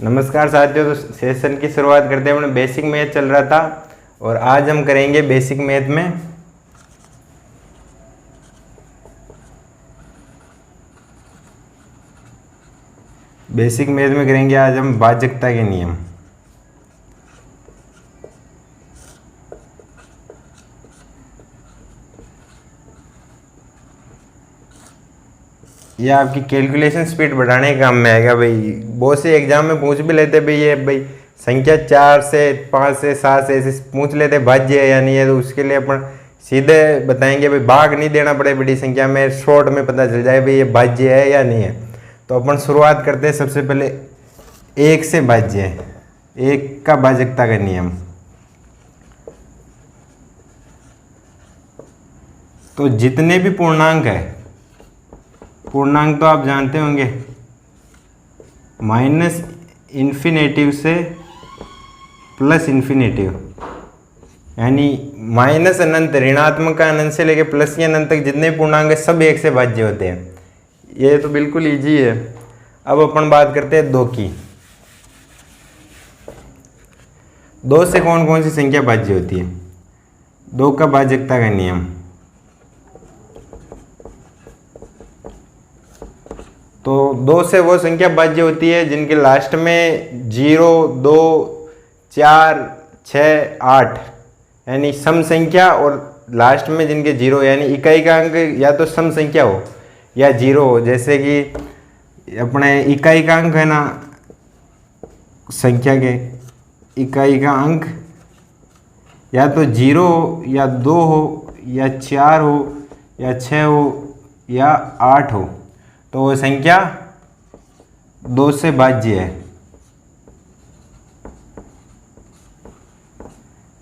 नमस्कार साथियों। तो सेशन की शुरुआत करते हैं। अपने बेसिक मैथ चल रहा था और आज हम करेंगे बेसिक मैथ में करेंगे आज हम भाज्यता के नियम। ये आपकी कैलकुलेशन स्पीड बढ़ाने के काम में आएगा भाई। बहुत से एग्जाम में पूछ भी लेते भाई, ये भाई संख्या 4 से 5 से 7 से ऐसे पूछ लेते भाज्य है या नहीं है, तो उसके लिए अपन सीधे बताएंगे भाई, भाग नहीं देना पड़े बड़ी संख्या में, शॉर्ट में पता चल जाए भाई ये भाज्य है या नहीं है। तो अपन शुरुआत करते हैं सबसे पहले 1 से भाज्य है, 1 का भाजकता का नियम। तो जितने भी पूर्णांक है, पूर्णांक तो आप जानते होंगे, माइनस इन्फिनेटिव से प्लस इन्फिनेटिव, यानी माइनस अनंत, ऋणात्मक का अनंत से लेके प्लस के अनंत तक जितने पूर्णांक है सब 1 से भाज्य होते हैं। ये तो बिल्कुल इजी है। अब अपन बात करते हैं 2 की। 2 से कौन कौन सी संख्या भाज्य होती है? 2 का भाजकता का नियम। तो 2 से वो संख्या भाज्य होती है जिनके लास्ट में 0, 2, 4, 6, 8 यानी सम संख्या, और लास्ट में जिनके 0 यानी इकाई का अंक या तो सम संख्या हो या 0 हो। जैसे कि अपने इकाई का अंक है ना, संख्या के इकाई का अंक या तो 0 हो या 2 हो या 4 हो या 6 हो या 8 हो, तो वो संख्या 2 से भाज्य है।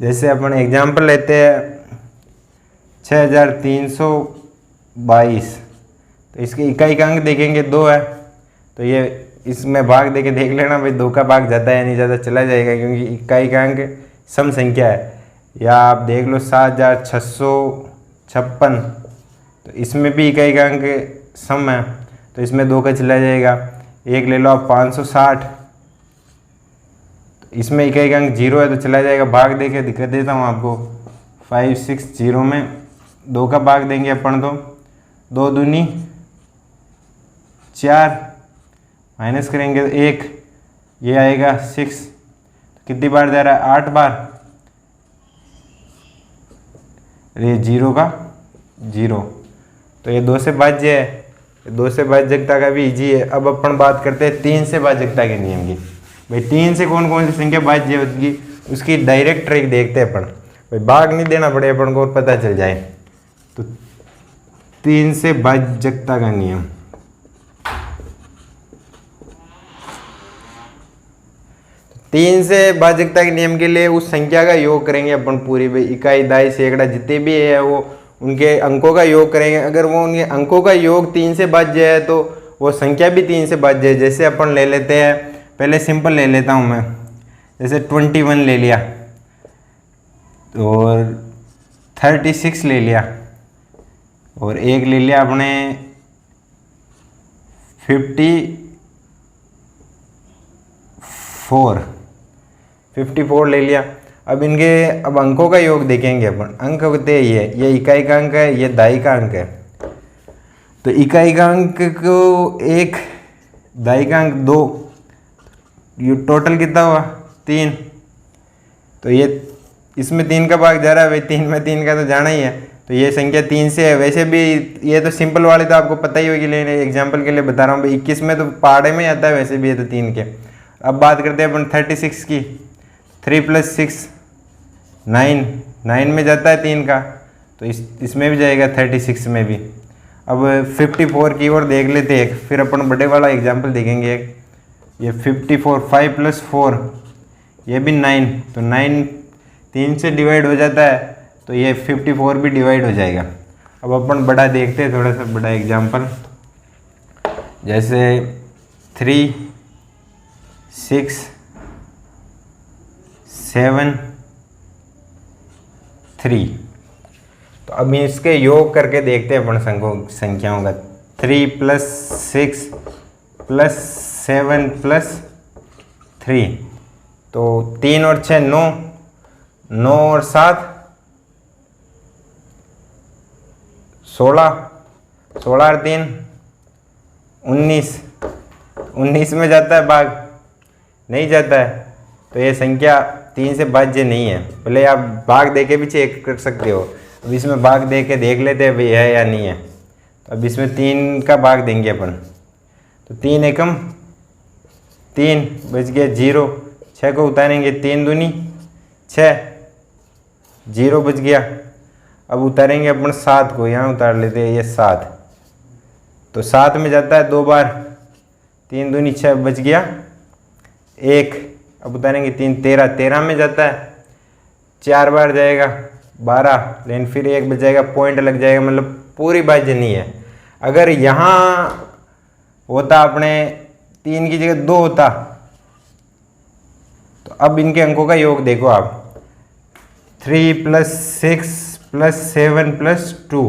जैसे अपन एग्जाम्पल लेते हैं 6322, तो इसके इकाई का अंक देखेंगे 2 है, तो ये इसमें भाग देके देख लेना भाई 2 का भाग जाता है या नहीं जाता, चला जाएगा क्योंकि इकाई का अंक सम संख्या है। या आप देख लो 7656, तो इसमें भी इकाई का अंक सम है, तो इसमें 2 का चला जाएगा। एक ले लो आप 560, तो इसमें इकाई का अंक 0 है तो चला जाएगा। भाग देके दिक्कत देता हूँ आपको, 560 में 2 का भाग देंगे अपन तो 2 दूनी 4, माइनस करेंगे तो 1, ये आएगा 6, कितनी बार जा रहा है? 8 बार। ये 0 का 0, तो ये 2 से भाज्य है। 2 से भाजकता का भी इजी है। अब अपन बात करते हैं 3 से भाजकता के नियम की। भाई 3 से कौन कौन सी संख्या भाज्य होगी उसकी डायरेक्ट ट्रिक देखते हैं अपन, भाई भाग नहीं देना पड़े अपन को और पता चल जाए। तो 3 से भाजकता का नियम। तीन से भाजकता के नियम के लिए उस संख्या का योग करेंगे अपन पूरी, भाई इकाई, दाई, सैकड़ा जितने भी है वो उनके अंकों का योग करेंगे। अगर वो उनके अंकों का योग 3 से भाज्य है तो वो संख्या भी 3 से भाज्य है। जैसे अपन ले लेते हैं, पहले सिंपल ले लेता हूँ मैं, जैसे 21 ले लिया और 36 ले लिया और एक ले लिया अपने 54 ले लिया। अब अंकों का योग देखेंगे अपन। अंक होते हैं ये इकाई का अंक है, ये दाई का अंक है। तो इकाई का अंक को 1, दाई का अंक 2, ये टोटल कितना हुआ? 3। तो ये इसमें 3 का भाग जा रहा है भाई, 3 में 3 का तो जाना ही है, तो ये संख्या 3 से है। वैसे भी ये तो सिंपल वाले तो आपको पता ही होगी, लेकिन एग्जाम्पल के लिए बता रहा हूँ भाई। 21 में तो पहाड़े में आता है, वैसे भी ये तो 3 के। अब बात करते हैं अपन 36 की। 3 + 6 9 में जाता है 3 का, तो इसमें भी जाएगा 36 में भी। अब 54 की ओर देख लेते हैं, फिर अपन बड़े वाला एग्जाम्पल देखेंगे। ये 54, 5 + 4 ये भी 9, तो 9 3 से डिवाइड हो जाता है, तो ये 54 भी डिवाइड हो जाएगा। अब अपन बड़ा देखते हैं, थोड़ा सा बड़ा एग्जाम्पल, जैसे 3, 6, 7, 3। तो अब इसके योग करके देखते हैं अपन संख्याओं का। 3 + 6 + 7 + 3, तो 3 और 6 9, 9 और 7 16, 16 और 3 19, 19 में जाता है भाग, नहीं जाता है, तो ये संख्या 3 से भाज्य नहीं है। भले आप भाग दे के भी चेक कर सकते हो। अब इसमें भाग दे के देख लेते हैं भाई है या नहीं है। तो अब इसमें 3 का भाग देंगे अपन, तो 3 एकम 3 बच गया 0, 6 को उतारेंगे 3 दूनी 6, 0 बच गया। अब उतारेंगे अपन 7 को, यहाँ उतार लेते हैं ये 7, तो 7 में जाता है 2 बार, 3 दूनी 6 बच गया 1। अब उतारेंगे 3 13, 13 में जाता है 4 बार जाएगा 12, लेकिन फिर 1 बच जाएगा, पॉइंट लग जाएगा, मतलब पूरी भाज्य नहीं है। अगर यहाँ होता अपने 3 की जगह 2 होता, तो अब इनके अंकों का योग देखो आप, 3 + 6 + 7 + 2,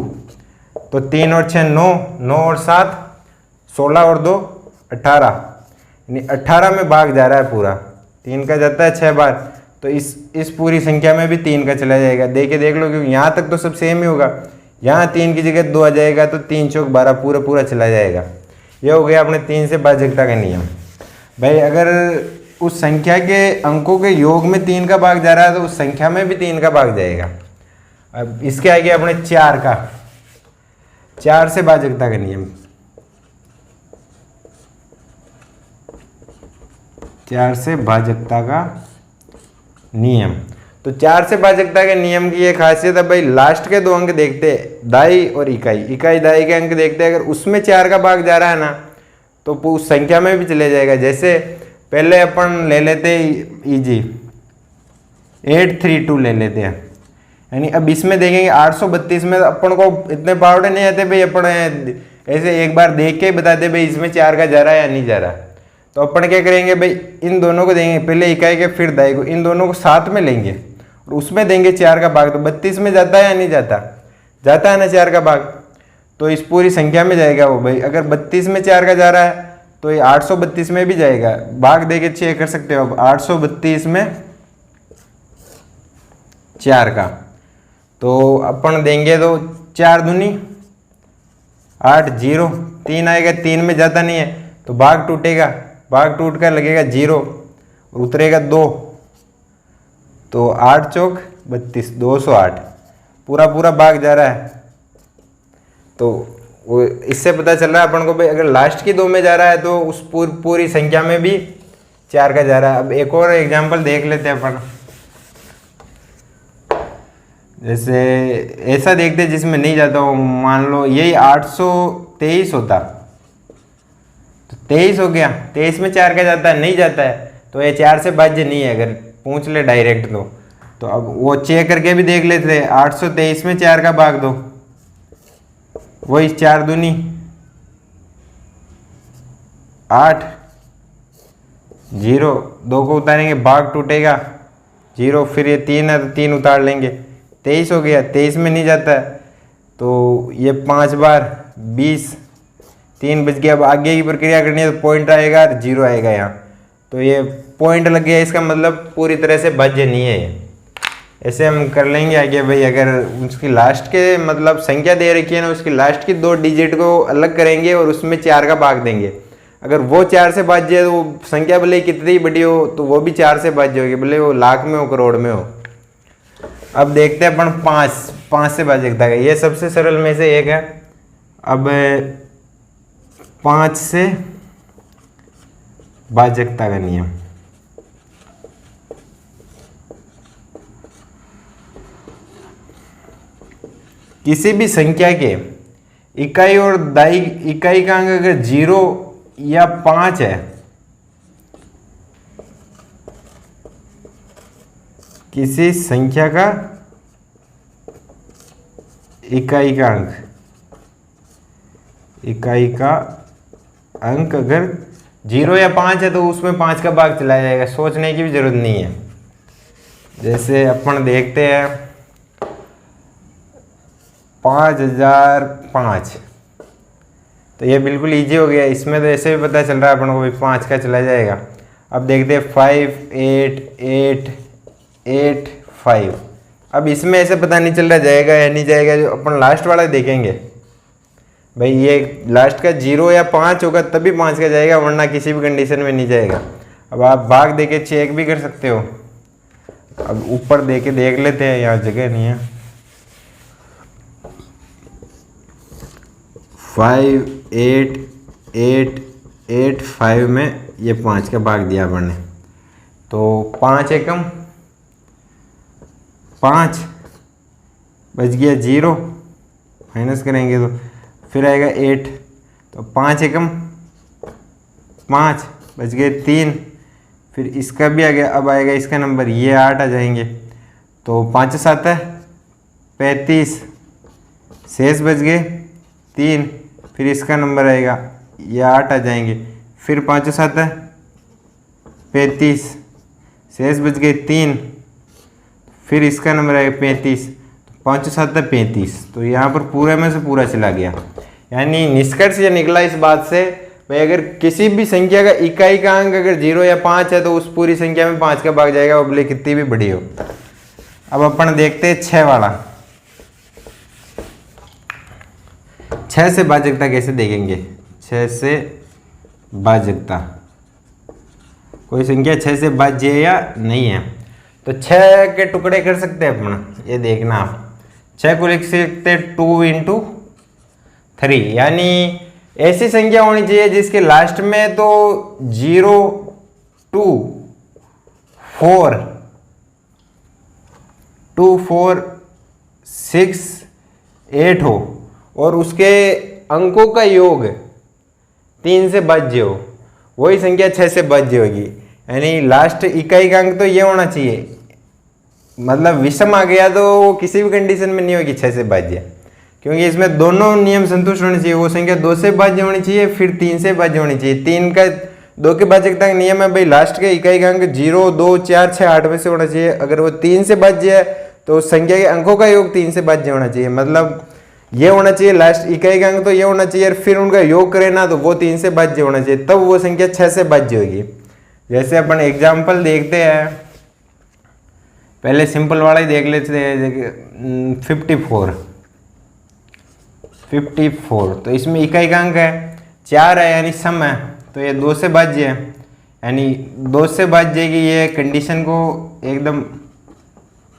तो 3 और 6 9, 9 और 7 16 और 2 18, यानी 18 में भाग जा रहा है पूरा। 3 का जाता है 6 बार, तो इस पूरी संख्या में भी 3 का चला जाएगा। देख लो, क्योंकि यहाँ तक तो सब सेम ही होगा। यहाँ 3 की जगह 2 आ जाएगा, तो 3 चौक 12 पूरा चला जाएगा। ये हो गया अपने 3 से भाजकता का नियम। भाई अगर उस संख्या के अंकों के योग में 3 का भाग जा रहा है, तो उस संख्या में भी 3 का भाग जाएगा। अब इसके आगे अपने 4 से भाजकता का नियम, 4 से भाजकता का नियम। तो 4 से भाजकता के नियम की ये खासियत है भाई, लास्ट के 2 अंक देखते हैं, दाई और इकाई दाई के अंक देखते हैं। अगर उसमें 4 का भाग जा रहा है ना, तो उस संख्या में भी चले जाएगा। जैसे पहले अपन ले लेते इजी 832 ले लेते हैं, यानी अब इसमें देखेंगे 832 में अपन को इतने पावड़े नहीं आते भाई, अपन ऐसे एक बार देख के ही बताते भाई इसमें 4 का जा रहा है या नहीं जा रहा। तो अपन क्या करेंगे भाई, इन दोनों को देंगे, पहले इकाई के फिर दाई को, इन दोनों को साथ में लेंगे और उसमें देंगे 4 का भाग। तो 32 में जाता है या नहीं जाता, जाता है ना 4 का भाग, तो इस पूरी संख्या में जाएगा वो भाई। अगर 32 में 4 का जा रहा है, तो ये 832 में भी जाएगा। भाग दे के चेक कर सकते हो। अब 832 में 4 का, तो अपन देंगे तो 4 दूनी 8, 0 3 आएगा, 3 में जाता नहीं है, तो भाग टूटेगा, भाग टूट कर लगेगा 0, उतरेगा 2, तो 8 चौक 32, 208 पूरा भाग जा रहा है। तो वो इससे पता चल रहा है अपन को भाई, अगर लास्ट की 2 में जा रहा है, तो उस पूरी संख्या में भी 4 का जा रहा है। अब एक और एग्जाम्पल देख लेते हैं अपन, जैसे ऐसा देखते हैं जिसमें नहीं जाता हो। मान लो यही 823 होता, तो 23 हो गया, 23 में 4 का जाता है, नहीं जाता है, तो ये 4 से भाज्य नहीं है। अगर पूछ ले डायरेक्ट तो अब वो चेक करके भी देख लेते हैं। 823 में 4 का भाग दो, वही 4 दूनी 8, 0 2 को उतारेंगे, भाग टूटेगा 0, फिर ये 3 है तो 3 उतार लेंगे, 23 हो गया। 23 में नहीं जाता है, तो ये 5 बार 20, 3 बच गया। अब आगे की प्रक्रिया करनी है, तो पॉइंट आएगा, 0 आएगा यहाँ, तो ये पॉइंट लग गया, इसका मतलब पूरी तरह से भाज्य नहीं है ये। ऐसे हम कर लेंगे आगे भाई। अगर उसकी लास्ट के मतलब संख्या दे रखी है ना, उसकी लास्ट की 2 डिजिट को अलग करेंगे और उसमें 4 का भाग देंगे। अगर वो 4 से भाज्य है, तो वो संख्या भले कितनी ही बड़ी हो, तो वो भी 4 से भाज्य होगी, भले वो लाख में हो करोड़ में हो। अब देखते हैं अपन 5 से भाजकता है, ये सबसे सरल में से एक है। अब 5 से भाजकता का नियम, किसी भी संख्या के इकाई और दाई इकाई का अंक अगर 0 या 5 है, किसी संख्या का इकाई का अंक अगर 0 या 5 है, तो उसमें 5 का भाग चला जाएगा, सोचने की भी जरूरत नहीं है। जैसे अपन देखते हैं 5005, तो ये बिल्कुल इजी हो गया। इसमें तो ऐसे भी पता चल रहा है अपन को भी 5 का चला जाएगा। अब देखते हैं 5 8 8 8 5। अब इसमें ऐसे पता नहीं चल रहा जाएगा या नहीं जाएगा, जो अपन लास्ट वाला देखेंगे भाई, ये लास्ट का 0 या 5 होगा तभी 5 का जाएगा, वरना किसी भी कंडीशन में नहीं जाएगा। अब आप भाग देके चेक भी कर सकते हो। अब ऊपर देके देख लेते हैं, यहाँ जगह नहीं है। 5 8 8 8 5 में ये 5 का भाग दिया अपन ने, तो 5 एकम 5 बच गया 0, माइनस करेंगे तो फिर आएगा 8, तो 5 एकम 5 बच गए 3, फिर इसका भी आ गया। अब आएगा इसका नंबर, ये 8 आ जाएंगे, तो 5 7 है 35, शेष बच गए 3, फिर इसका नंबर आएगा, ये 8 आ जाएंगे, फिर 5 7 है 35, शेष बच गए 3, फिर इसका नंबर आएगा 35, 5 7 है 35। तो यहाँ पर पूरे में से पूरा चला गया। यानी निष्कर्ष ये निकला इस बात से भाई, अगर किसी भी संख्या का इकाई का अंक अगर 0 या 5 है तो उस पूरी संख्या में 5 का भाग जाएगा, वो भले कितनी भी बड़ी हो। अब अपन देखते हैं 6 वाला। 6 से भाजकता कैसे देखेंगे? 6 से भाजकता, कोई संख्या 6 से भाज्य है या नहीं है, तो 6 के टुकड़े कर सकते हैं अपन। ये देखना आप, 6 को लिख सकते हैं 2 × 3, यानी ऐसी संख्या होनी चाहिए जिसके लास्ट में तो 0 2 4 2 4 6 8 हो और उसके अंकों का योग 3 से भाज्य हो, वही संख्या 6 से भाज्य होगी। यानी लास्ट इकाई का अंक तो ये होना चाहिए, मतलब विषम आ गया तो वो किसी भी कंडीशन में नहीं होगी 6 से भाज्य, क्योंकि इसमें दोनों नियम संतुष्ट होने चाहिए। वो संख्या 2 से भाज्य होनी चाहिए, फिर 3 से भाज्य होनी चाहिए। 3 का 2 के भाजकता का नियम है भाई, लास्ट के इकाई का अंक 0 2 4 6 8 में से होना चाहिए। अगर वो 3 से भाज्य है तो उस संख्या के अंकों का योग 3 से भाज्य होना चाहिए, मतलब ये होना चाहिए लास्ट इकाई का अंक तो ये होना चाहिए, फिर उनका योग करें ना तो वो 3 से भाज्य होना चाहिए, तब वो संख्या 6 से भाज्य होगी। जैसे अपन एग्जाम्पल देखते हैं, पहले सिंपल वाला ही देख लेते हैं। 54, तो इसमें इकाई का अंक है 4 है, यानी सम है, तो ये 2 से भाज्य है, यानी 2 से भाज्य की ये कंडीशन को एकदम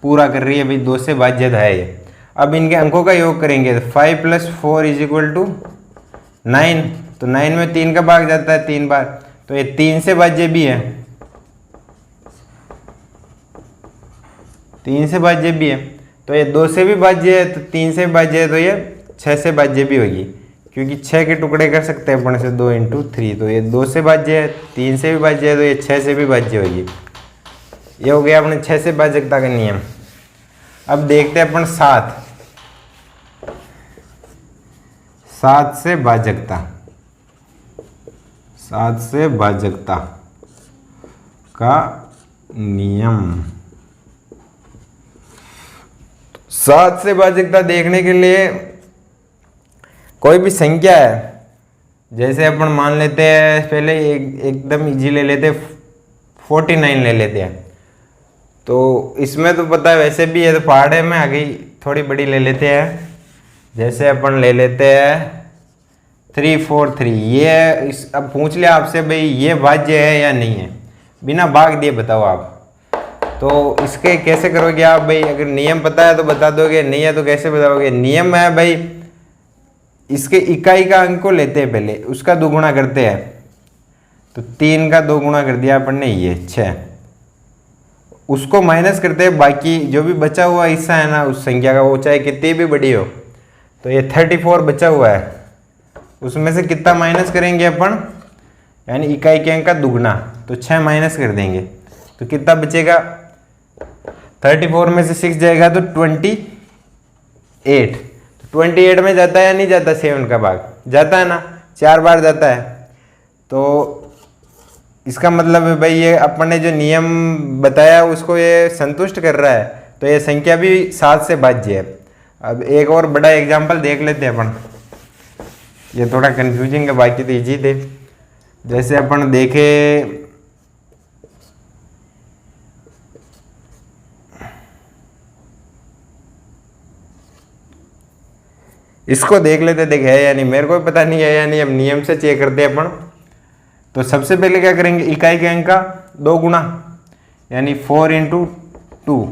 पूरा कर रही है भाई, 2 से भाज्य है ये। अब इनके अंकों का योग करेंगे तो 5 + 4 = 9, तो 9 में 3 का भाग जाता है 3 बार, तो ये 3 से भाज्य भी है, 3 से भाज्य भी है, तो ये 2 से भी भाज्य है, तो 3 से भाज्य है, तो ये 6 से भाज्य भी होगी, क्योंकि 6 के टुकड़े कर सकते हैं अपन से 2 × 3, तो ये 2 से भाज्य है, 3 से भी भाज्य है, तो ये 6 से भी भाज्य होगी। ये हो गया अपने 6 से भाजकता का नियम। अब देखते हैं अपन 7 से भाजकता, 7 से भाजकता का नियम। 7 से भाजकता देखने के लिए कोई भी संख्या है, जैसे अपन मान लेते हैं, पहले एकदम इजी ले लेते हैं, 49 ले लेते हैं। तो इसमें तो पता है वैसे भी है, तो पहाड़े में आ गई, थोड़ी बड़ी ले लेते हैं। जैसे अपन ले लेते हैं 343, ये अब पूछ लिया आपसे भाई ये भाज्य है या नहीं है, बिना भाग दिए बताओ आप। तो इसके कैसे करोगे आप भाई? अगर नियम पता है तो बता दोगे, नहीं है तो कैसे बताओगे? नियम है भाई, इसके इकाई का अंक को लेते हैं, पहले उसका 2 गुणा करते हैं, तो 3 का 2 गुणा कर दिया अपन ने, ये 6, उसको माइनस करते हैं, बाकी जो भी बचा हुआ हिस्सा है ना उस संख्या का, वो चाहे कितनी भी बड़ी हो, तो ये 34 बचा हुआ है, उसमें से कितना माइनस करेंगे अपन, यानी इकाई के अंक का दुगना, तो 6 माइनस कर देंगे, तो कितना बचेगा? 34 में से 6 जाएगा तो 28, तो 28 में जाता है या नहीं जाता? 7 का भाग जाता है ना, 4 बार जाता है। तो इसका मतलब है भाई ये अपन ने जो नियम बताया उसको ये संतुष्ट कर रहा है, तो ये संख्या भी 7 से भाज्य है। अब एक और बड़ा एग्जाम्पल देख लेते हैं अपन, ये थोड़ा कंफ्यूजिंग है, बाकी तो इजी थे। जैसे अपन देखे इसको देख लेते, देख है या नहीं, मेरे को भी पता नहीं है या नहीं, अब नियम से चेक करते हैं अपन। तो सबसे पहले क्या करेंगे, इकाई के अंक का 2 गुना, यानी 4 × 2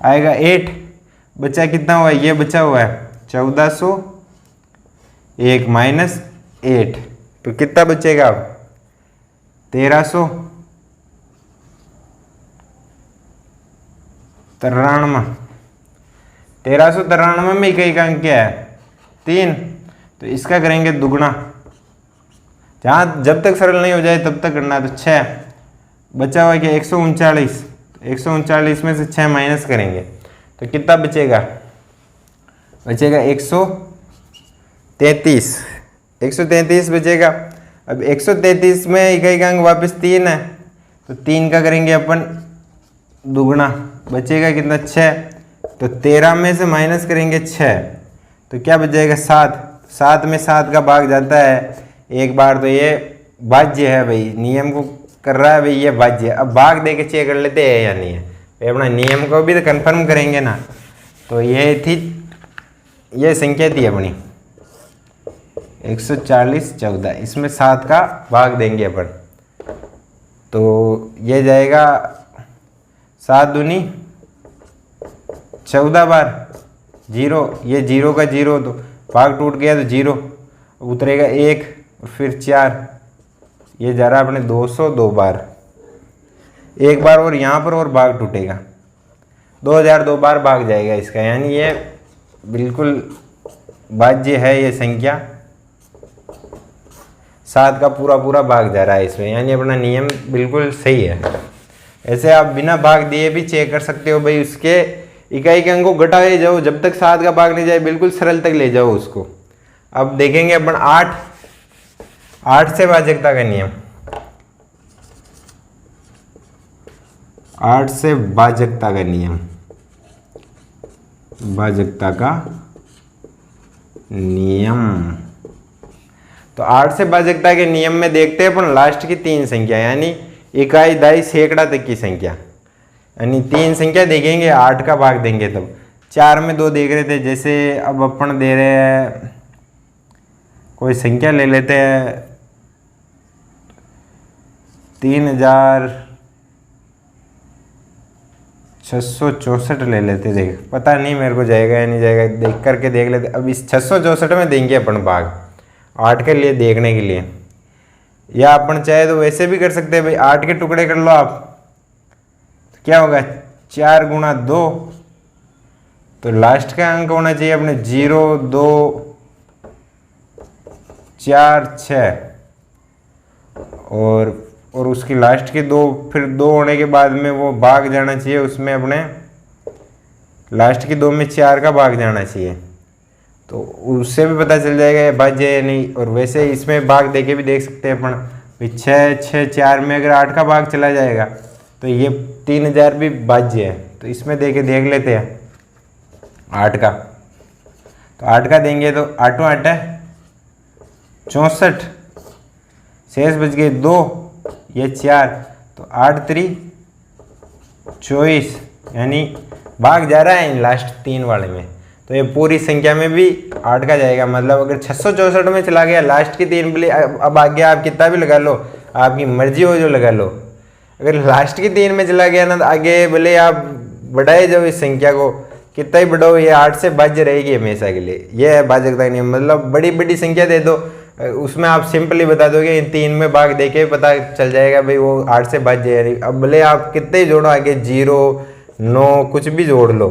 आएगा 8। बचा कितना हुआ है, ये बचा हुआ है 1401 माइनस 8, तो कितना बचेगा अब 1393 में इकाई का अंक क्या है 3, तो इसका करेंगे दुगुना, जहाँ जब तक सरल नहीं हो जाए तब तक करना है। तो 6 बचा हुआ क्या 139, 139 में से 6 माइनस करेंगे तो कितना बचेगा 133 बचेगा। अब 133 में इकाई का अंक वापस 3 है, तो 3 का करेंगे अपन दुगुना, बचेगा कितना 6, तो 13 में से माइनस करेंगे 6, तो क्या बच जाएगा 7 में 7 का भाग जाता है एक बार, तो ये भाज्य है भाई, नियम को कर रहा है भाई, ये भाज्य है। अब भाग दे के चेक कर लेते हैं या नहीं है, अपना नियम को भी तो कंफर्म करेंगे ना। तो ये थी, ये संख्या थी अपनी 140/14, इसमें 7 का भाग देंगे अपन, तो ये जाएगा 7 दूनी 14 बार 0, ये 0 का 0, तो भाग टूट गया तो 0 उतरेगा 1 और फिर 4, ये जा रहा अपने 202 बार, एक बार और यहाँ पर और भाग टूटेगा 2002 बार भाग जाएगा इसका, यानी ये बिल्कुल भाज्य है ये संख्या, 7 का पूरा भाग जा रहा है इसमें, यानी अपना नियम बिल्कुल सही है। ऐसे आप बिना भाग दिए भी चेक कर सकते हो भाई, उसके इकाई के अंक को घटाए जाओ, जब तक 7 का भाग नहीं जाए बिल्कुल सरल तक ले जाओ उसको। अब देखेंगे अपन 8 से भाजकता का नियम, 8 से भाजकता का नियम, भाजकता का नियम। तो 8 से भाजकता के नियम में देखते हैं अपन लास्ट की 3 संख्या, यानी इकाई, दाई, सैकड़ा तक की संख्या, यानी 3 संख्या देखेंगे 8 का भाग देंगे तब। 4 में 2 देख रहे थे, जैसे अब अपन दे रहे हैं कोई संख्या ले लेते हैं 3664 ले लेते, देख पता नहीं मेरे को जाएगा या नहीं जाएगा, देख करके देख लेते। अब इस 664 में देंगे अपन भाग 8 के लिए देखने के लिए, या अपन चाहे तो वैसे भी कर सकते हैं भाई, 8 के टुकड़े कर लो आप, तो क्या होगा 4 × 2, तो लास्ट का अंक होना चाहिए अपने 0 2 4 6, और उसकी लास्ट के 2, फिर 2 होने के बाद में वो भाग जाना चाहिए उसमें, अपने लास्ट की 2 में 4 का भाग जाना चाहिए, तो उससे भी पता चल जाएगा ये भाज्य है या नहीं। और वैसे इसमें भाग देके भी देख सकते हैं अपन, 6 6 4 में अगर 8 का भाग चला जाएगा तो ये 3000 भी भाज्य है, तो इसमें देके देख लेते हैं 8 का। तो 8 का देंगे तो 8 8 है 64, शेष बच गए 2, ये 4, तो 8 3 24, यानी भाग जा रहा है इन लास्ट 3 वाले में, तो ये पूरी संख्या में भी 8 का जाएगा। मतलब अगर 664 में चला गया लास्ट की 3 प्ले, अब आगे आप कितना भी लगा लो, आपकी मर्जी हो जो लगा लो, अगर लास्ट की 3 में चला गया ना, तो आगे भले आप बढ़ाए जाओ इस संख्या को, कितना ही बढ़ाओ, ये 8 से भाज्य रहेगी हमेशा के लिए। ये है भाजकता नियम, मतलब बड़ी बड़ी संख्या दे दो, उसमें आप सिंपली बता दोगे इन 3 में भाग देके पता चल जाएगा भाई वो 8 से भाज्य है। अब भले आप कितने ही जोड़ो आगे, 0 9 कुछ भी जोड़ लो,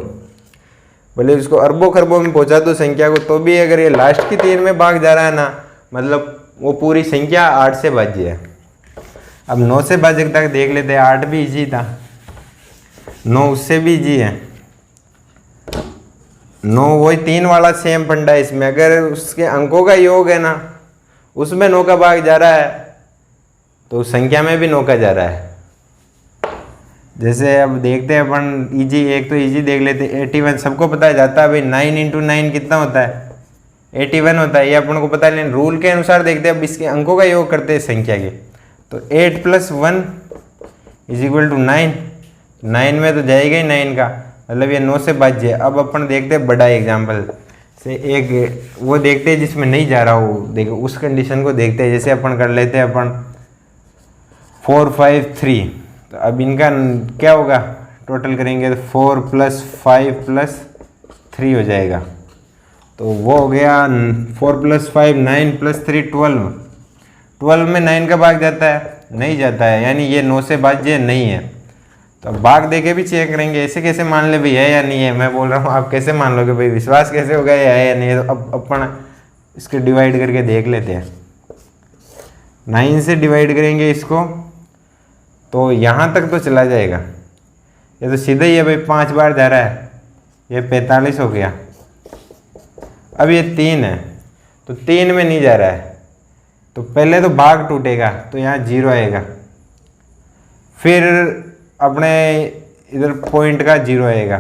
भले उसको अरबों खरबों में पहुंचा दो संख्या को, तो भी अगर ये लास्ट की 3 में भाग जा रहा है ना, मतलब वो पूरी संख्या 8 से भाज्य है। अब 9 से भाजकता तक देख लेते हैं, 8 भी इजी था, 9 उससे भी इजी है, 9 वही 3 वाला सेम फंडा है इसमें, अगर उसके अंकों का योग है ना, उसमें 9 का भाग जा रहा है तो उस संख्या में भी 9 का जा रहा है। जैसे अब देखते हैं अपन इजी, एक तो इजी देख लेते हैं 81, सबको पता है जाता है भाई 9 × 9 कितना होता है 81 होता है, ये अपन को पता है, लेकिन रूल के अनुसार देखते हैं, अब इसके अंकों का योग करते हैं संख्या के, तो 8 + 1 = 9, 9 में तो जाएगा ही 9 का, मतलब ये 9 से भाज्य है। अब अपन देखते हैं बड़ा एग्जाम्पल से एक वो देखते हैं जिसमें नहीं जा रहा हो, देखो उस कंडीशन को देखते हैं। जैसे अपन कर लेते हैं अपन 4 5 3, तो अब इनका क्या होगा, टोटल करेंगे तो 4 + 5 + 3 हो जाएगा। तो वो हो गया 4 + 5 9 + 3 12। 12 में 9 का भाग जाता है, नहीं जाता है, यानी ये 9 से भाज्य नहीं है। तो अब भाग दे के भी चेक करेंगे, ऐसे कैसे मान ले भाई है या नहीं है। मैं बोल रहा हूँ, आप कैसे मान लोगे भाई, विश्वास कैसे होगा ये है या नहीं है। तो अब अपन इसके डिवाइड करके देख लेते हैं। 9 से डिवाइड करेंगे इसको, तो यहाँ तक तो चला जाएगा। ये तो सीधा ही है भाई, 5 बार जा रहा है, ये 45 हो गया। अब ये 3 है, तो 3 में नहीं जा रहा है, तो पहले तो भाग टूटेगा, तो यहाँ 0 आएगा। फिर अपने इधर पॉइंट का 0 आएगा,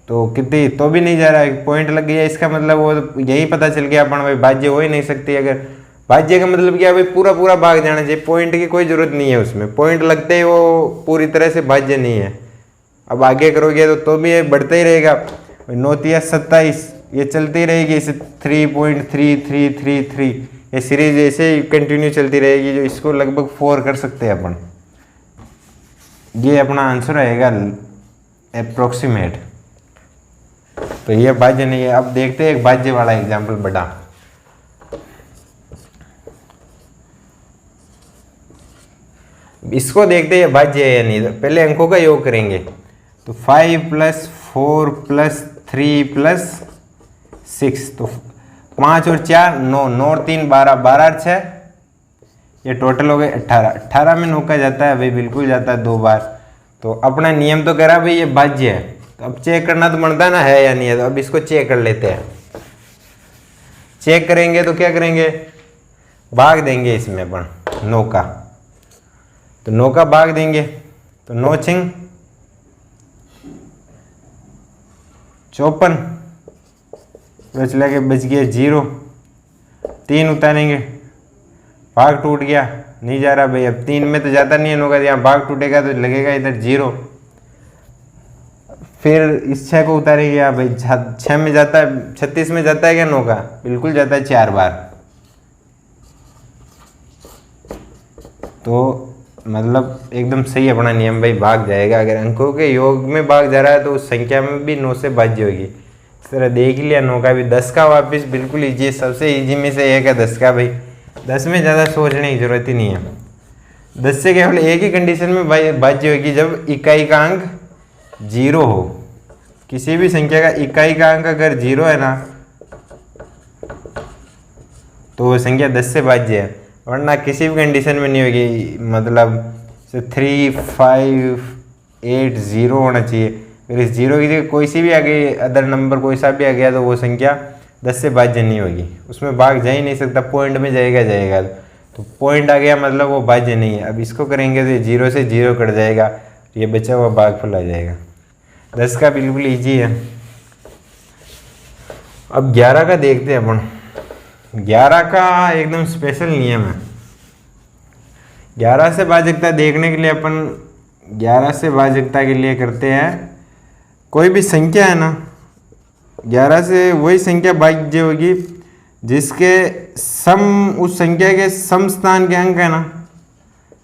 तो कितनी, तो भी नहीं जा रहा है, पॉइंट लग गया। इसका मतलब वो यही पता चल गया अपन भाई भाज्य हो ही नहीं सकती। अगर भाज्य का मतलब क्या है भाई, पूरा पूरा भाग जाना चाहिए, पॉइंट की कोई जरूरत नहीं है उसमें। पॉइंट लगते ही वो पूरी तरह से भाज्य नहीं है। अब आगे करोगे तो भी ये बढ़ता ही रहेगा। 9 × 27, ये चलती रहेगी इसे 3.3333, ये सीरीज ऐसे ही कंटिन्यू चलती रहेगी, जो इसको लगभग 4 कर सकते हैं अपन। ये अपना आंसर आएगा अप्रोक्सीमेट। तो ये भाज्य नहीं है। अब देखते हैं एक भाज्य वाला एग्जाम्पल बड़ा। इसको देखते हैं भाज्य है या नहीं। तो पहले अंकों का योग करेंगे, तो 5 + 4 + 3 + 6, तो 5 और 4 9, 9 और 3 12, 12 और 6 ये टोटल हो गए 18। 18 में 9 का जाता है भाई, बिल्कुल जाता है 2 बार। तो अपना नियम तो करा भाई ये भाज्य है, तो अब चेक करना तो बनता ना है या नहीं है। तो अब इसको चेक कर लेते हैं। चेक करेंगे तो क्या करेंगे, भाग देंगे इसमें अपन 9 का, तो 9 का भाग देंगे, तो 9 × 54, बचला के बच गया 0। 3 उतारेंगे, भाग टूट गया, नहीं जा रहा भाई। अब 3 में तो जाता नहीं है 9 का, यहाँ भाग टूटेगा तो लगेगा इधर 0। फिर इस 6 को उतारेंगे, यहाँ भाई 6 में जाता है, 36 में जाता है क्या 9 का, बिल्कुल जाता है 4 बार। तो मतलब एकदम सही अपना नियम भाई, भाग जाएगा। अगर अंकों के योग में भाग जा रहा है तो उस संख्या में भी 9 से भाज्य होगी। इस तरह देख लिया। 9 का भी, 10 का वापस बिल्कुल ईजी, सबसे ईजी में से एक है 10 का भाई। 10 में ज़्यादा सोचने की जरूरत ही नहीं है। 10 से केवल एक ही कंडीशन में भाज्य होगी, जब इकाई का अंक 0 हो। किसी भी संख्या का इकाई का अंक अगर 0 है ना, तो वो संख्या 10 से भाज्य है, वरना किसी भी कंडीशन में नहीं होगी। मतलब 3 5 8 0 होना चाहिए। अगर इस 0 की जगह कोई सी भी आ गई, अदर नंबर कोई सा भी आ गया, तो वो संख्या 10 से भाज्य नहीं होगी, उसमें भाग जा ही नहीं सकता। पॉइंट में जाएगा, तो पॉइंट आ गया मतलब वो भाज्य नहीं है। अब इसको करेंगे तो 0 से 0 कट जाएगा, ये बचा हुआ भागफल आ जाएगा। 10 का बिल्कुल ईजी है। अब 11 का देखते हैं अपन। 11 का एकदम स्पेशल नियम है। 11 से भाज्यता देखने के लिए अपन 11 से भाज्यता के लिए करते हैं, कोई भी संख्या है ना, 11 से वही संख्या भाज्य होगी जिसके सम, उस संख्या के सम स्थान के अंक है ना,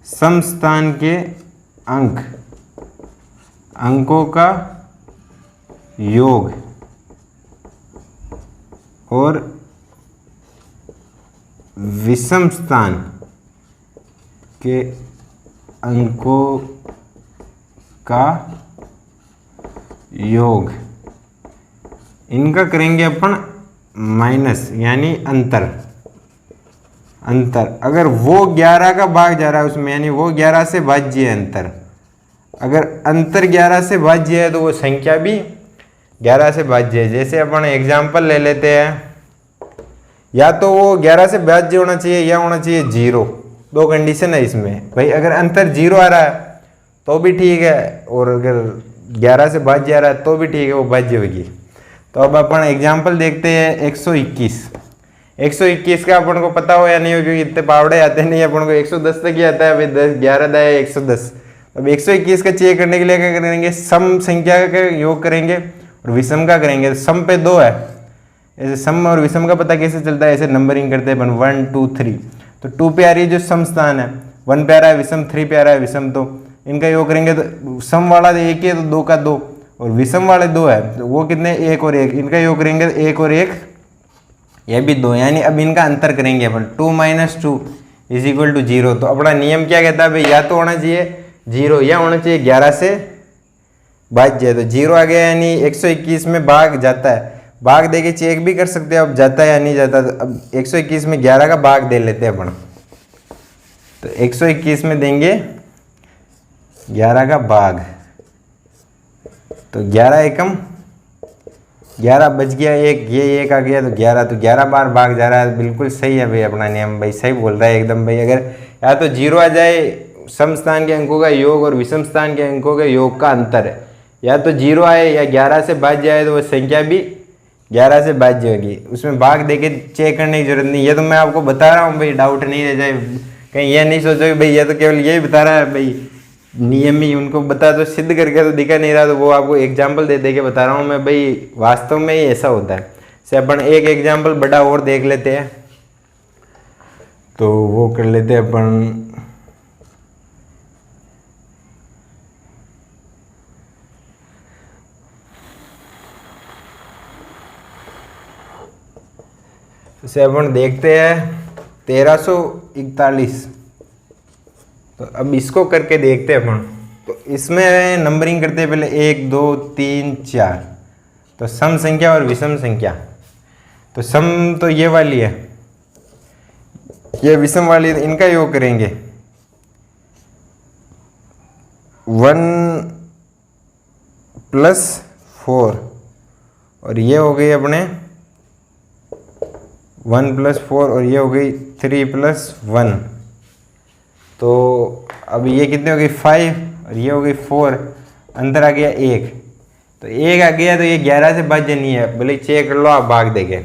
सम स्थान के अंक, अंकों का योग और विषम स्थान के अंकों का योग, इनका करेंगे अपन माइनस, यानी अंतर। अगर वो 11 का भाग जा रहा है उसमें, यानी वो 11 से भाज्य है अंतर। अगर अंतर 11 से भाज्य है तो वो संख्या भी 11 से भाज्य है। जैसे अपन एग्जाम्पल ले लेते हैं, या तो वो 11 से भाज्य होना चाहिए या होना चाहिए 0। दो कंडीशन है इसमें भाई। अगर अंतर 0 आ रहा है तो भी ठीक है, और अगर 11 से भाज्य आ रहा है तो भी ठीक है, वो भाज्य होगी। तो अब अपन एग्जाम्पल देखते हैं 121। 121 का अपन को पता हो या नहीं हो, क्योंकि इतने पावड़े आते नहीं अपन को। 110 तक ही आता है भाई, 11 दाए 110। अब 121 का चेक करने के लिए क्या करेंगे, सम संख्या का योग करेंगे और विषम का करेंगे तो सम पे 2 है। ऐसे सम और विषम का पता कैसे चलता है, ऐसे नंबरिंग करते हैं अपन 1 2 3। तो 2 पे आ रही है जो सम स्थान है, 1 पे आ रहा है विषम, 3 पे आ रहा है विषम। तो इनका योग करेंगे तो सम वाला 1 है तो 2 का 2, और विषम वाले 2 है तो वो कितने 1 और 1, इनका योग करेंगे 1 और 1 ये भी 2। यानी अब इनका अंतर करेंगे अपन 2 - 2 = 0। तो अपना नियम क्या कहता है भाई, या तो होना चाहिए 0 या होना चाहिए 11 से भाज्य। तो 0 आ गया यानी 121 में भाग जाता है। भाग दे के चेक भी कर सकते हैं अब जाता है या नहीं जाता। तो अब 121 में 11 का भाग दे लेते हैं अपन। तो 121 में देंगे 11 का भाग, तो 11 एकम 11 बच गया 1, ये 1 आ गया तो 11, तो 11 बार भाग जा रहा है। बिल्कुल सही है भाई अपना नियम, भाई सही बोल रहा है एकदम भाई। अगर या तो 0 आ जाए सम स्थान के अंकों का योग और विषम स्थान के अंकों के योग का अंतर है, या तो 0 आए या 11 से भाज्य आए तो वो संख्या भी 11 से भाज्य होगी। उसमें भाग देके चेक करने की जरूरत नहीं, ये तो मैं आपको बता रहा हूँ भाई, डाउट नहीं रह जाए कहीं। ये नहीं सोचो कि भाई ये तो केवल यही बता रहा है भाई, नियम ही उनको बता तो सिद्ध करके तो दिखा नहीं रहा, तो वो आपको एग्जाम्पल दे दे के बता रहा हूँ मैं भाई, वास्तव में ही ऐसा होता है। से अपन एक एग्जाम्पल बड़ा और देख लेते हैं, तो वो कर लेते हैं अपन। इसे अपन देखते हैं 1341। तो अब इसको करके देखते हैं अपन। तो इसमें नंबरिंग करते हैं पहले 1 2 3 4। तो सम संख्या और विषम संख्या, तो सम तो ये वाली है, ये विषम वाली है, इनका योग करेंगे 1 + 4 और ये हो गई अपने 1 + 4 और ये हो गई 3 + 1। तो अब ये कितने हो गई 5 और ये हो गई 4, अंतर आ गया 1। तो 1 आ गया तो ये 11 से भाज्य नहीं है, बोले चेक कर लो आप भाग देके।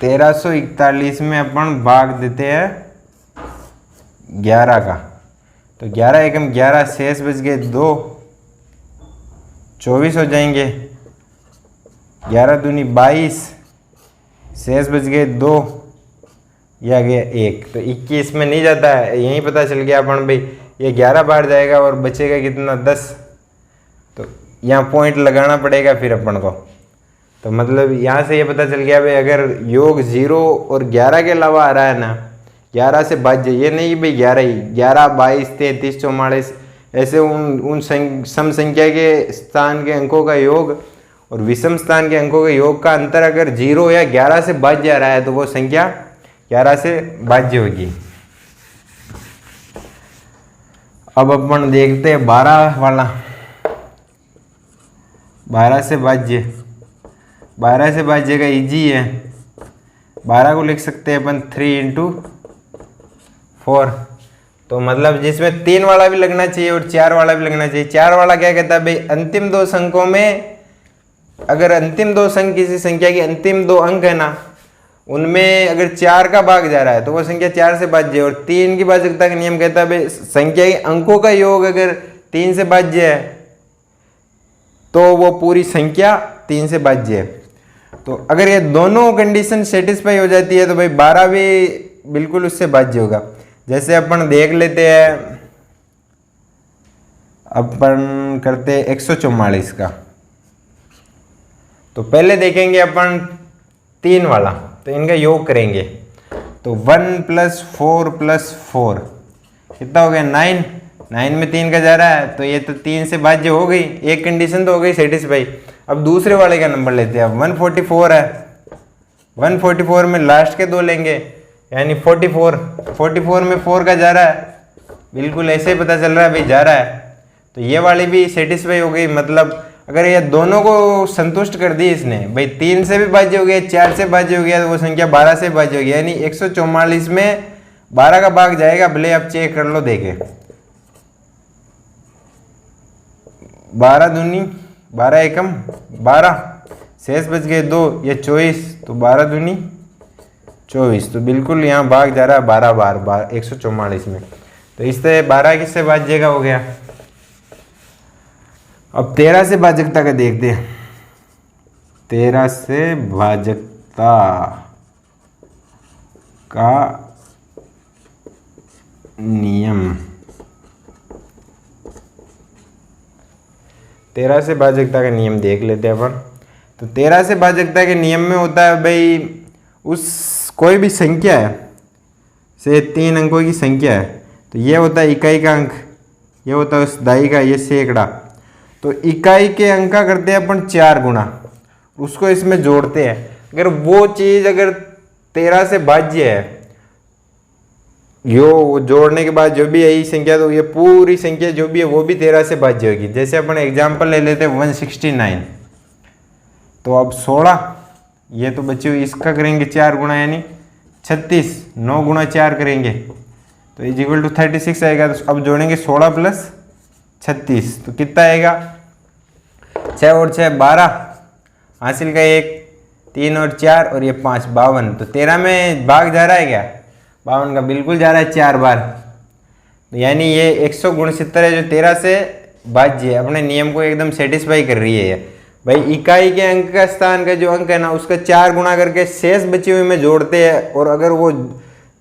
1341 में अपन भाग देते हैं 11 का, तो 11 एकम 11, शेष बच गए 2, 24 हो जाएंगे। 11 दूनी 22, शेष बच गए 2, यह आ गया 1। तो 21 में नहीं जाता है, यहीं पता चल गया अपन भाई, ये 11 बार जाएगा और बचेगा कितना 10। तो यहाँ पॉइंट लगाना पड़ेगा फिर अपन को। तो मतलब यहाँ से ये पता चल गया भाई, अगर योग 0 और 11 के अलावा आ रहा है ना, 11 से भाज्य, ये नहीं भाई 11 ही, 11 22 33 44 ऐसे उन सम संख्या के स्थान के अंकों का योग और विषम स्थान के अंकों के योग का अंतर अगर 0 या 11 से भाज्य आ रहा है तो वो संख्या 11 से भाज्य होगी। अब अपन देखते हैं 12 वाला, 12 से भाज्य। 12 से भाज्य का इजी है, 12 को लिख सकते हैं अपन 3 × 4। तो मतलब जिसमें 3 वाला भी लगना चाहिए और 4 वाला भी लगना चाहिए। 4 वाला क्या कहता है भाई, अंतिम 2 अंकों में अगर अंतिम 2 अंक किसी संख्या के अंतिम 2 अंक है ना, उनमें अगर 4 का भाग जा रहा है तो वो संख्या 4 से भाज्य है। और 3 की भाजकता का नियम कहता है भाई, संख्या के अंकों का योग अगर 3 से भाज्य है तो वो पूरी संख्या 3 से भाज्य है। तो अगर ये दोनों कंडीशन सेटिस्फाई हो जाती है तो भाई 12 भी बिल्कुल उससे भाज्य होगा। जैसे अपन देख लेते हैं, अपन करते हैं 144 का। तो पहले देखेंगे अपन 3 वाला, तो इनका योग करेंगे। तो 1 + 4 + 4 कितना हो गया 9। 9 में 3 का जा रहा है तो ये तो 3 से भाज्य हो गई, एक कंडीशन तो हो गई सेटिस्फाई। अब दूसरे वाले का नंबर लेते हैं। अब 144 है, 144 में लास्ट के 2 लेंगे यानी 44। 44 में 4 का जा रहा है, बिल्कुल ऐसे ही पता चल रहा है भाई जा रहा है। तो ये वाली भी सेटिस्फाई हो गई। मतलब अगर ये दोनों को संतुष्ट कर दी इसने, भाई 3 से भी भाज्य हो गया, 4 से भाज्य हो गया, तो वो संख्या 12 से भाज्य हो गया। यानी 144 में 12 का भाग जाएगा, भले आप चेक कर लो देखे। 12 दूनी 12 एकम 12, शेष बच गए 2, ये 24, तो 12 दूनी 24। तो बिल्कुल यहाँ भाग जा रहा है 12 बार 144 में। तो इससे 12 किससे भाज्य का हो गया। अब 13 से भाजकता का देखते हैं। 13 से भाजकता का नियम। 13 से भाजकता का नियम देख लेते हैं अपन। तो 13 से भाजकता के नियम में होता है भाई, उस कोई भी संख्या है, से 3 अंकों की संख्या है, तो ये होता है इकाई का अंक, ये होता है उस दाई का, ये सैकड़ा। तो इकाई के अंक का करते हैं अपन 4 गुना, उसको इसमें जोड़ते हैं। अगर वो चीज़ अगर 13 से भाज्य है, यो जोड़ने के बाद जो भी यही संख्या, तो ये पूरी संख्या जो भी है वो भी 13 से भाज्य होगी। जैसे अपन एग्जांपल ले लेते हैं 169, तो अब 16, ये तो बच्चे हुई, इसका करेंगे 4 गुना यानी 36, 9 गुना 4 करेंगे तो इज इक्वल टू 36 आएगा। तो अब जोड़ेंगे 16 प्लस 36, तो कितना आएगा, 6 और 6 12, हासिल का 1, 3 और 4 और ये 5 52। तो 13 में भाग जा रहा है क्या, 52 का बिल्कुल जा रहा है 4 बार। तो यानी ये 169 है जो 13 से भाज्य है, अपने नियम को एकदम सेटिस्फाई कर रही है ये। भाई इकाई के अंक का स्थान का जो अंक है ना, उसका 4 गुना करके शेष बची हुई में जोड़ते हैं, और अगर वो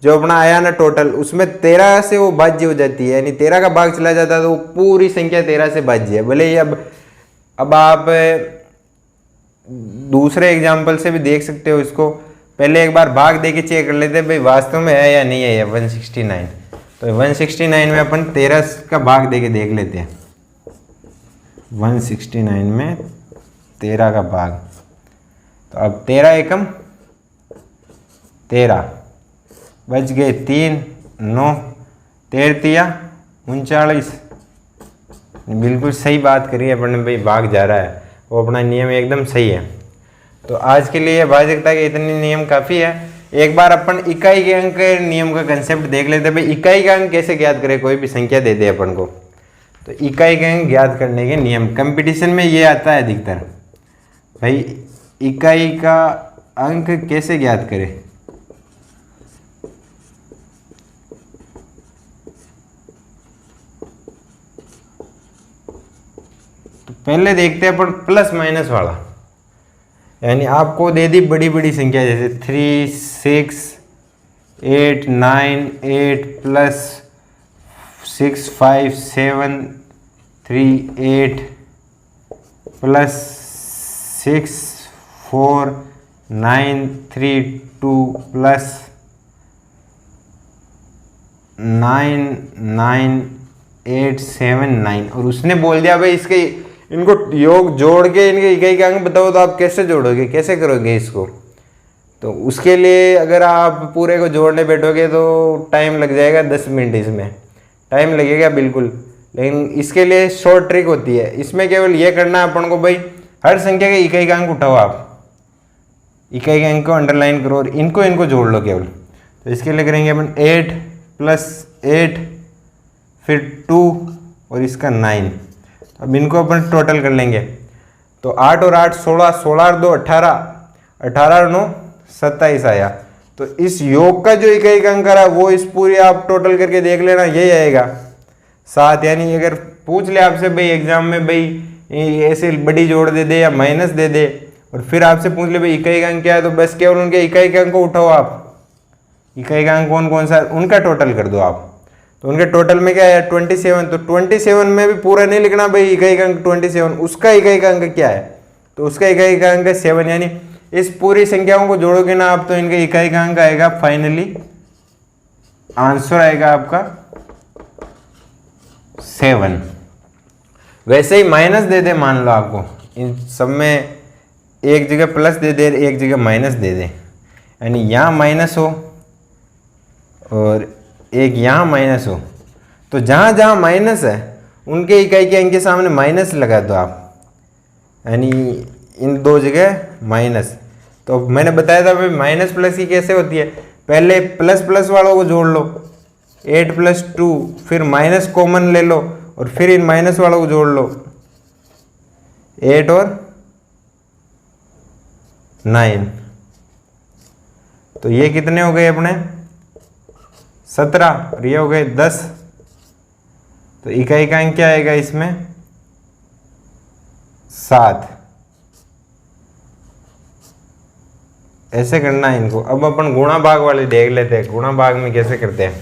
जो अपना आया ना टोटल, उसमें 13 से वो भाज्य हो जाती है, यानी 13 का भाग चला जाता है, तो वो पूरी संख्या 13 से भाज्य है। भले ही अब आप दूसरे एग्जाम्पल से भी देख सकते हो इसको, पहले एक बार भाग दे के चेक कर लेते हैं भाई वास्तव में है या नहीं है ये 169। तो 169 में अपन 13 का भाग दे के देख लेते हैं। 169 में 13 का भाग, तो अब 13 एकम 13, बच गए 3, 9, 13 39। बिल्कुल सही बात करी है अपन ने भाई, भाग जा रहा है, वो अपना नियम एकदम सही है। तो आज के लिए भाजकता के इतने नियम काफ़ी है। एक बार अपन इकाई के अंक के नियम का कंसेप्ट देख लेते हैं। भाई इकाई का अंक कैसे ज्ञात करें, कोई भी संख्या दे दे अपन को, तो इकाई के अंक ज्ञात करने के नियम कंपटीशन में ये आता है अधिकतर। भाई इकाई का अंक कैसे ज्ञात करें, तो पहले देखते हैं अपन प्लस माइनस वाला। यानी आपको दे दी बड़ी बड़ी संख्या जैसे 3 6 8 9 8 प्लस 6 5 7 3 8 प्लस 6 4 9 3 2 प्लस 9 9 8 7 9, और उसने बोल दिया भाई इसके इनको योग जोड़ के इनके इकाई का अंक बताओ, तो आप कैसे जोड़ोगे, कैसे करोगे इसको। तो उसके लिए अगर आप पूरे को जोड़ने बैठोगे तो टाइम लग जाएगा 10 मिनट, इसमें टाइम लगेगा बिल्कुल। लेकिन इसके लिए शॉर्ट ट्रिक होती है, इसमें केवल ये करना है अपन को, भाई हर संख्या के इकाई का अंक उठाओ, आप इकाई के अंक को अंडरलाइन करो और इनको जोड़ लो केवल। तो इसके लिए करेंगे अपन 8 प्लस 8 फिर 2 और इसका 9। अब इनको अपन टोटल कर लेंगे, तो 8 और 8 16, 16 और 2 18, 18 और 9 27 आया। तो इस योग का जो इकाई का अंक है वो इस पूरी आप टोटल करके देख लेना, यही आएगा 7। यानी अगर पूछ ले आपसे भाई एग्जाम में भाई ऐसे बड़ी जोड़ दे दे या माइनस दे दे, और फिर आपसे पूछ ले भाई इकाई का अंक क्या है, तो बस केवल उनके इकाई के अंक को उठाओ, आप इकाई का अंक कौन कौन सा उनका टोटल कर दो आप। तो उनके टोटल में क्या है 27, तो 27 में भी पूरा नहीं लिखना भाई इकाई का अंक 27, उसका इकाई का अंक क्या है, तो उसका इकाई का अंक 7। यानी इस पूरी संख्याओं को जोड़ोगे ना आप, तो इनके इकाई का अंक आएगा, फाइनली आंसर आएगा आपका 7। वैसे ही माइनस दे दे, मान लो आपको इन सब में एक जगह प्लस दे दे, एक जगह माइनस दे दे, यानी यहाँ माइनस हो और एक यहाँ माइनस हो, तो जहाँ जहाँ माइनस है उनके इकाई के अंक के सामने माइनस लगा दो आप, यानी इन दो जगह माइनस। तो मैंने बताया था भाई माइनस प्लस की कैसे होती है, पहले प्लस प्लस वालों को जोड़ लो 8 प्लस 2, फिर माइनस कॉमन ले लो और फिर इन माइनस वालों को जोड़ लो 8 और 9। तो ये कितने हो गए अपने 17 और ये हो गए 10। तो इकाई का अंक क्या आएगा इसमें 7, ऐसे करना है इनको। अब अपन गुणा भाग वाले देख लेते हैं, गुणा भाग में कैसे करते हैं।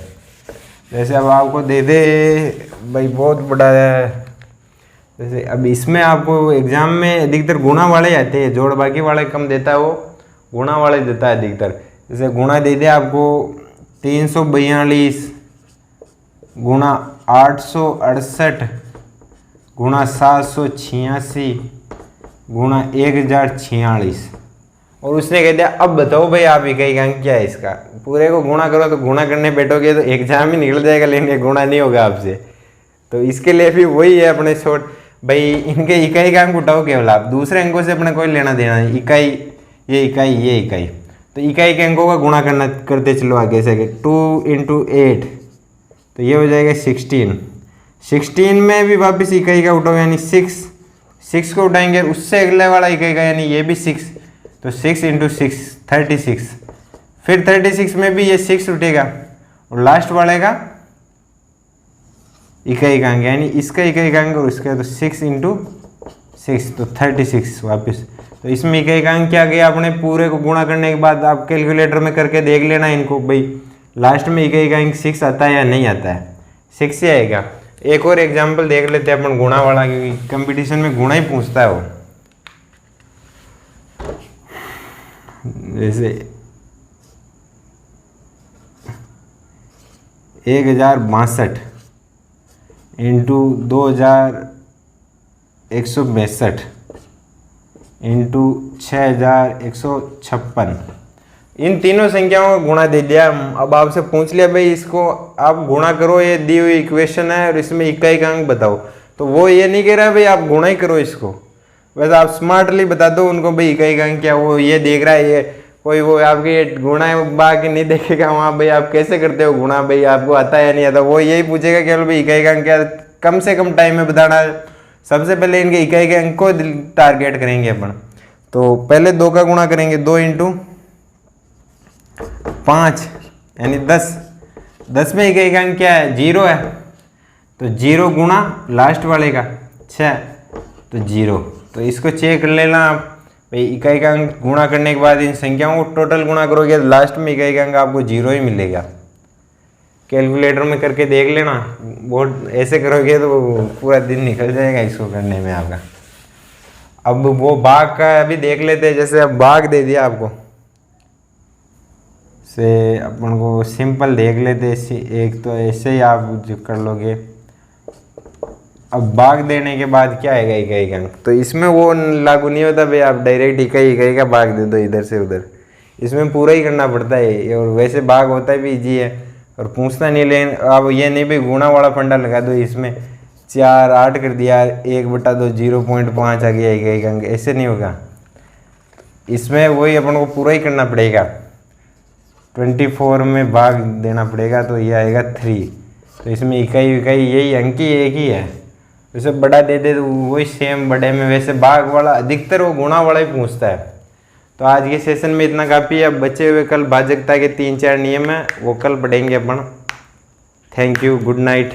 जैसे अब आपको दे दे भाई बहुत बड़ा है, जैसे अब इसमें आपको एग्जाम में अधिकतर गुणा वाले आते हैं, जोड़ बाकी वाले कम देता है, वो गुणा वाले देता है अधिकतर। जैसे गुणा दे दे आपको 342 गुणा 868 गुणा 786 गुणा 1046, और उसने कह दिया अब बताओ भाई आप इकाई अंक क्या है इसका। पूरे को गुणा करो तो गुणा करने बैठोगे तो एग्जाम ही निकल जाएगा, लेकिन गुणा नहीं होगा आपसे। तो इसके लिए भी वही है अपने शॉर्ट, भाई इनके इकाई का अंक उठाओ केवल आप, दूसरे अंकों से अपने कोई लेना देना नहीं। इकाई ये इकाई ये इकाई, तो इकाई के अंकों का गुणा करना करते चलो आगे से। 2 × 8 तो ये हो जाएगा 16। 16 में भी वापस इकाई का उठाओ, यानी 6 को उठाएंगे, उससे अगले वाला इकाई का यानी ये भी 6, तो 6 × 6 36। फिर 36 में भी ये 6 उठेगा, और लास्ट वाले का इकाई का अंक, यानी इसका इकाई का अंक और इसका, तो 6 × 6 तो 36 वापस। तो इसमें इकाई का अंक क्या गया, अपने पूरे को गुणा करने के बाद आप कैलकुलेटर में करके देख लेना इनको, भाई लास्ट में इकाई का अंक 6 आता है या नहीं आता है, 6 ही आएगा। एक और एग्जाम्पल देख लेते हैं अपन गुणा वाला, क्योंकि कंपटीशन में गुणा ही पूछता है वो। जैसे 1062 इंटू 2162 इंटू 6156, इन तीनों संख्याओं का गुणा दे दिया। अब आपसे पूछ लिया भाई इसको आप गुणा करो, ये दी हुई इक्वेशन है और इसमें इकाई का अंक बताओ, तो वो ये नहीं कह रहा भाई आप गुणा ही करो इसको, वैसे आप स्मार्टली बता दो उनको भाई इकाई का अंक क्या, वो ये देख रहा है, ये कोई वो आपके गुणा बाकी नहीं देखेगा वहाँ भाई आप कैसे करते हो गुणा, भाई आपको आता है या नहीं आता, वो यही पूछेगा केवल भाई इकाई का अंक क्या, कम से कम टाइम में बताना है। सबसे पहले इनके इकाई के अंक को टारगेट करेंगे अपन, तो पहले 2 का गुणा करेंगे, 2 × 5 यानी 10। 10 में इकाई का अंक क्या है, 0 है, तो 0 गुणा लास्ट वाले का 6 तो 0। तो इसको चेक कर लेना आप भाई, इकाई का अंक गुणा करने के बाद इन संख्याओं को टोटल गुणा करोगे तो लास्ट में इकाई का अंक आपको 0 ही मिलेगा। कैलकुलेटर में करके देख लेना, बहुत ऐसे करोगे तो पूरा दिन निकल जाएगा इसको करने में आपका। अब वो भाग का अभी देख लेते हैं। जैसे अब भाग दे दिया आपको, से अपन को सिंपल देख लेते, एक तो ऐसे ही आप जो कर लोगे। अब भाग देने के बाद क्या आएगा इकाई का अंक, तो इसमें वो लागू नहीं होता भाई आप डायरेक्ट इकाई का भाग दे दो इधर से उधर, इसमें पूरा ही करना पड़ता है। और वैसे भाग होता भी इजी है और पूछता नहीं, लेकिन अब ये नहीं भाई गुणा वाला फंडा लगा दो, इसमें 4 8 कर दिया, 1/2 0.5 आ गया इकाई का अंक, ऐसे नहीं होगा। इसमें वही अपन को पूरा ही करना पड़ेगा, 24 में भाग देना पड़ेगा, तो ये आएगा 3। तो इसमें इकाई यही अंक ही एक ही है। वैसे बड़ा दे दे तो वही सेम बड़े में, वैसे भाग वाला अधिकतर वो गुणा वाला ही पूछता है। तो आज के सेशन में इतना काफ़ी है। अब बचे हुए कल भाजकता के 3 4 नियम है, वो कल पढ़ेंगे अपन। Thank you, good night.